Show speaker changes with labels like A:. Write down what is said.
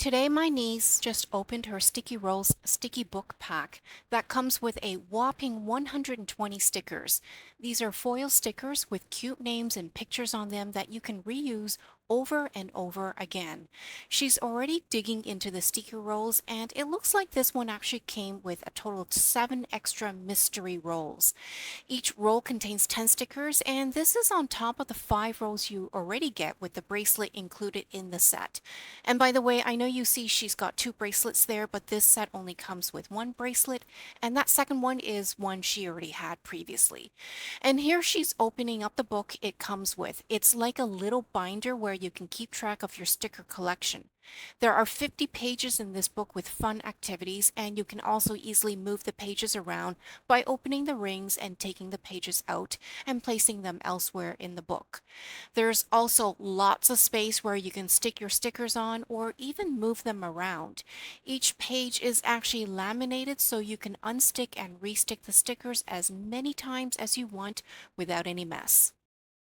A: Today, my niece just opened her Sticky Rolls sticky book pack that comes with a whopping 120 stickers. These are foil stickers with cute names and pictures on them that you can reuse over and over again. She's already digging into the sticky rolls, and it looks like this one actually came with a total of 7 extra mystery rolls. Each roll contains 10 stickers, and this is on top of the 5 rolls you already get with the bracelet included in the set. And by the way, I know you see she's got 2 bracelets there, but this set only comes with 1 bracelet, and that second one is one she already had previously. And here she's opening up the book it comes with. It's like a little binder where you can keep track of your sticker collection. There are 50 pages in this book with fun activities, and you can also easily move the pages around by opening the rings and taking the pages out and placing them elsewhere in the book. There's also lots of space where you can stick your stickers on or even move them around. Each page is actually laminated so you can unstick and restick the stickers as many times as you want without any mess.